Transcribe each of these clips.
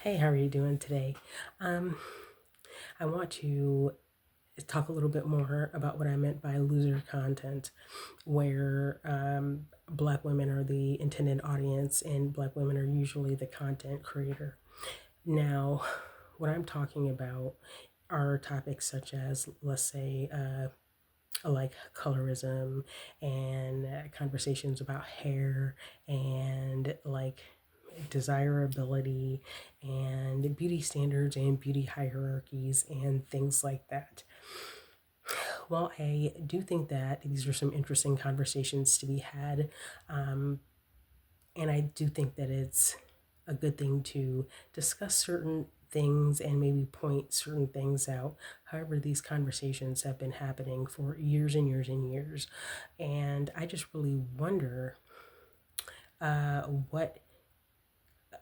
Hey, how are you doing today? Um, I want to talk a little bit more about what I meant by loser content, where Black women are the intended audience and Black women are usually the content creator. Now, what I'm talking about are topics such as, let's say, like colorism and conversations about hair and like desirability and beauty standards and beauty hierarchies and things like that. Well, I do think that these are some interesting conversations to be had. Um, and I do think that it's a good thing to discuss certain things and maybe point certain things out. However, these conversations have been happening for years and years and years. And I just really wonder uh, what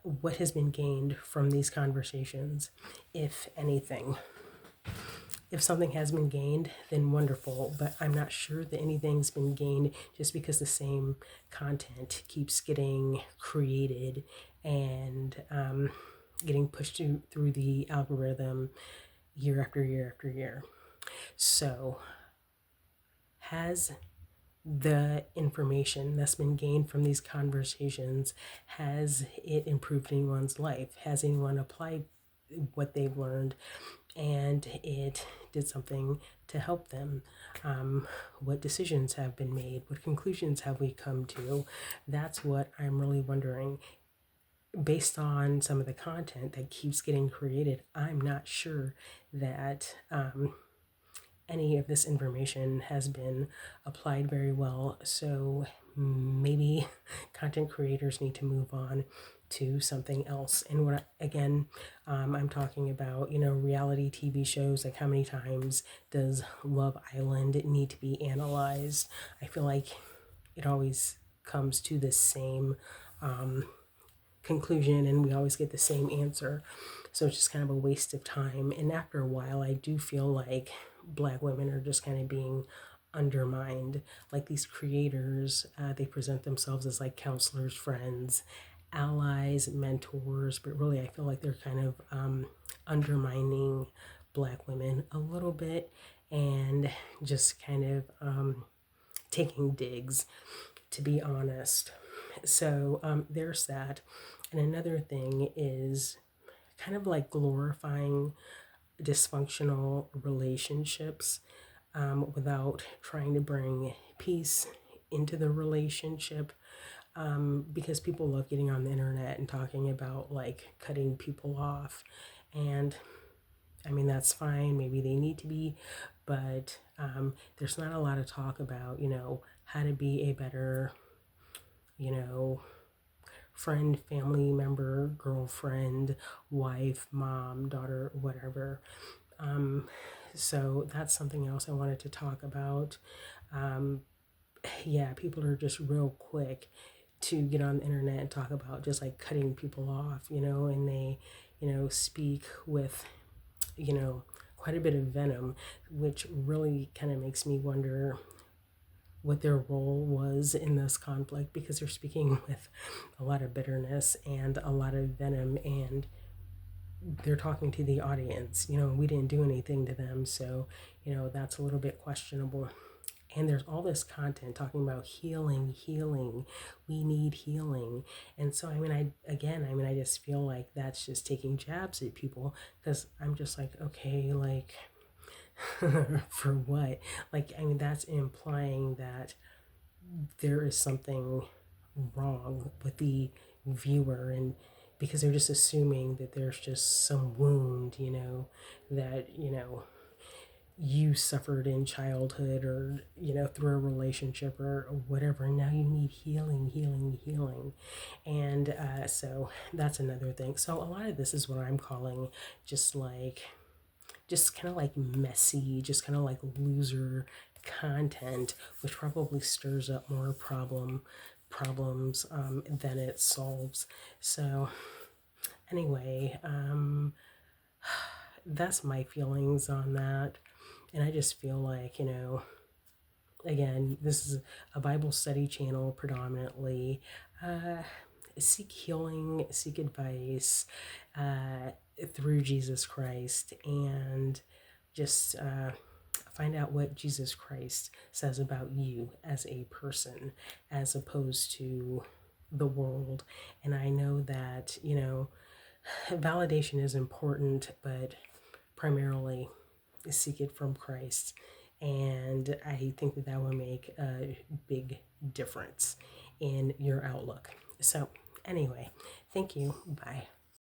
what has been gained from these conversations, if anything. If something has been gained, then wonderful, but I'm not sure that anything's been gained just because the same content keeps getting created and getting pushed through the algorithm year after year after year. So, has the information that's been gained from these conversations, has it improved anyone's life? Has anyone applied what they've learned and it did something to help them? What decisions have been made? What conclusions have we come to? That's what I'm really wondering. Based on some of the content that keeps getting created, I'm not sure that any of this information has been applied very well. So maybe content creators need to move on to something else. And what again, I'm talking about, reality TV shows. Like, how many times does Love Island need to be analyzed? I feel like it always comes to the same conclusion and we always get the same answer. So it's just kind of a waste of time. And after a while, I do feel like Black women are just kind of being undermined. Like, these creators, they present themselves as like counselors, friends, allies, mentors, but really I feel like they're kind of undermining Black women a little bit and just kind of taking digs, to be honest. So there's that. And another thing is kind of like glorifying dysfunctional relationships without trying to bring peace into the relationship, because people love getting on the internet and talking about like cutting people off. And I mean, that's fine. Maybe they need to be, but there's not a lot of talk about, how to be a better, you know, friend, family member, girlfriend, wife, mom, daughter, whatever. Um, so that's something else I wanted to talk about. Um, yeah, people are just real quick to get on the internet and talk about just like cutting people off, and they, speak with, you know, quite a bit of venom, which really kind of makes me wonder what their role was in this conflict, because they're speaking with a lot of bitterness and a lot of venom, and they're talking to the audience. We didn't do anything to them, so that's a little bit questionable. And there's all this content talking about healing, healing, we need healing. And so I just feel like that's just taking jabs at people, because I'm just like, okay, like for what? Like, that's implying that there is something wrong with the viewer, and because they're just assuming that there's just some wound, that, you suffered in childhood or, through a relationship or whatever. And now you need healing, healing, healing. And so that's another thing. So a lot of this is what I'm calling just like, just kind of like messy, just kind of like loser content, which probably stirs up more problems than it solves. So anyway, that's my feelings on that. And I just feel like, again, this is a Bible study channel predominantly. Uh, seek healing, seek advice through Jesus Christ, and just find out what Jesus Christ says about you as a person, as opposed to the world. And I know that, validation is important, but primarily seek it from Christ. And I think that that will make a big difference in your outlook. So, anyway, thank you. Bye.